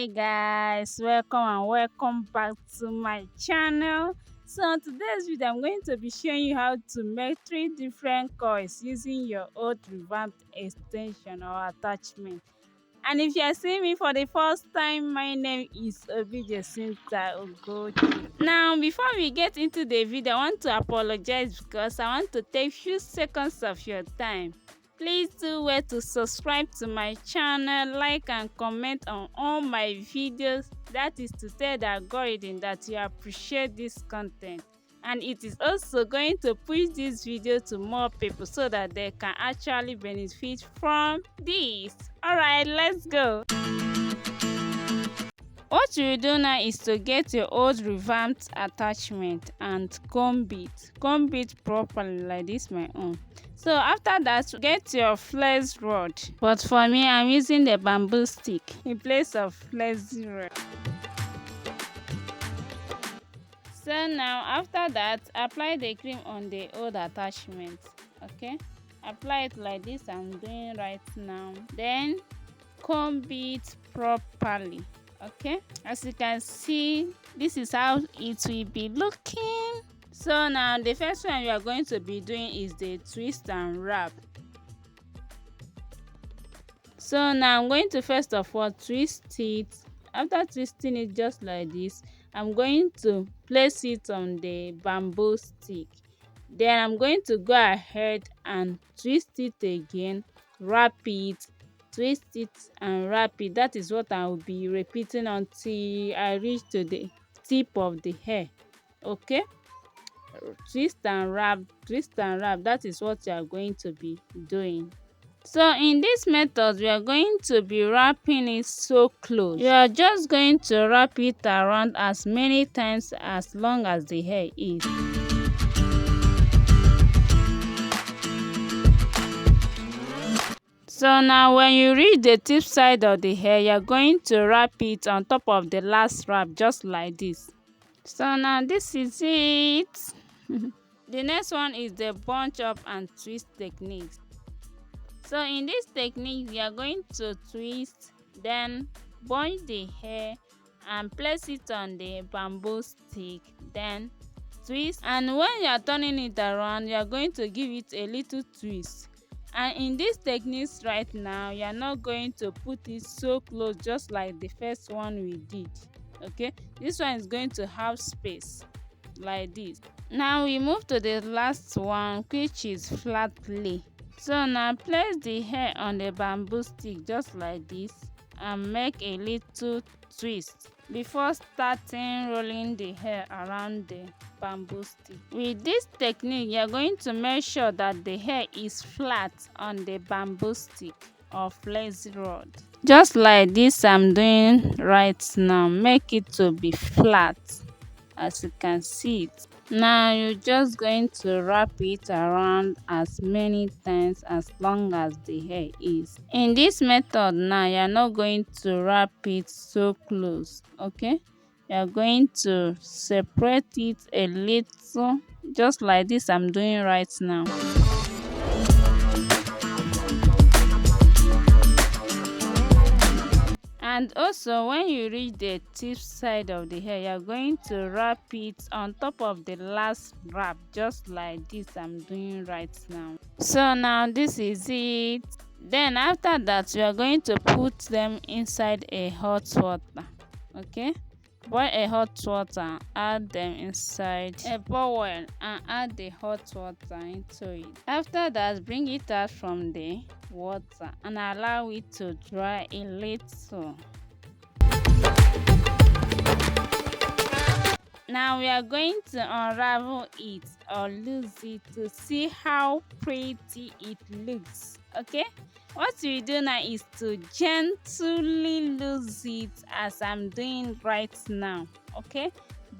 Hi guys, welcome back to my channel. So on today's video I'm going to be showing you how to make 3 different coils using your old revamped extension or attachment. And if you are seeing me for the first time, my name is Obijesinta Ugochi. Now before we get into the video, I want to apologize because I want to take few seconds of your time. Please do well to subscribe to my channel, like and comment on all my videos. That is to tell the algorithm that you appreciate this content. And it is also going to push this video to more people so that they can actually benefit from this. Alright, let's go. What you will do now is to get your old revamped attachment and comb it properly like this my own. So after that, get your flex rod, but for me I'm using the bamboo stick in place of flex rod. So now after that, apply the cream on the old attachment. Okay, apply it like this I'm doing right now, then comb it properly. Okay, as you can see, this is how it will be looking. So now the first one we are going to be doing is the twist and wrap. So now I'm going to first of all twist it. After twisting it just like this, I'm going to place it on the bamboo stick. Then I'm going to go ahead and twist it again, wrap it, twist it and wrap it. That is what I will be repeating until I reach to the tip of the hair. Okay, twist and wrap, that is what you are going to be doing. So in this method we are going to be wrapping it so close. You are just going to wrap it around as many times as long as the hair is. So now when you reach the tip side of the hair, you are going to wrap it on top of the last wrap just like this. So now this is it. The next one is the bunch up and twist technique. So in this technique we are going to twist, then bunch the hair and place it on the bamboo stick, then twist, and when you are turning it around you are going to give it a little twist. And in this techniques right now, you are not going to put it so close just like the first one we did. Okay, this one is going to have space like this. Now we move to the last one, which is flat lay. So now place the hair on the bamboo stick just like this and make a little twist before starting rolling the hair around the bamboo stick. With this technique, you are going to make sure that the hair is flat on the bamboo stick or flex rod. Just like this I'm doing right now, make it to be flat as you can see it. Now you're just going to wrap it around as many times as long as the hair is. In this method now, you're not going to wrap it so close. Okay, you're going to separate it a little just like this I'm doing right now. And also when you reach the tip side of the hair, you're going to wrap it on top of the last wrap just like this I'm doing right now. So now this is it. Then after that we are going to put them inside a hot water. Okay, boil a hot water, add them inside a bowl and add the hot water into it. After that, bring it out from the water and allow it to dry a little. Now we are going to unravel it or lose it to see how pretty it looks. Okay, what we do now is to gently lose it as I'm doing right now. Okay,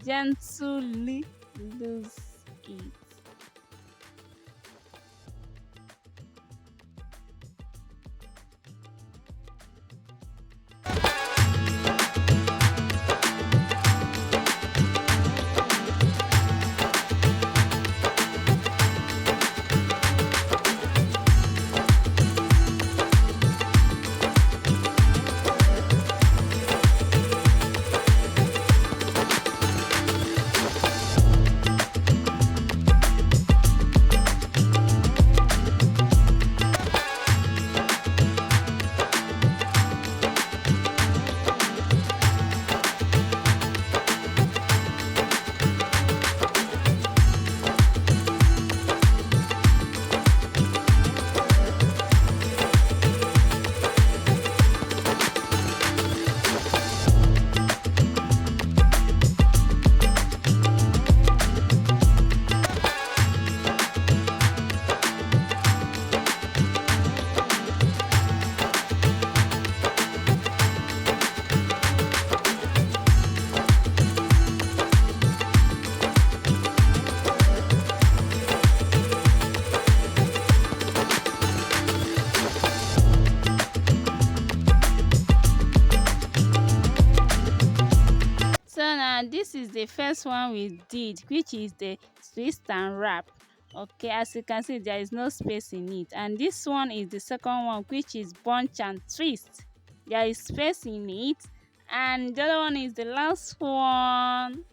gently lose it. and this is the first one we did, which is the twist and wrap. Okay, as you can see, there is no space in it. And this one is the second one, which is bunch and twist. There is space in it. And the other one is the last one.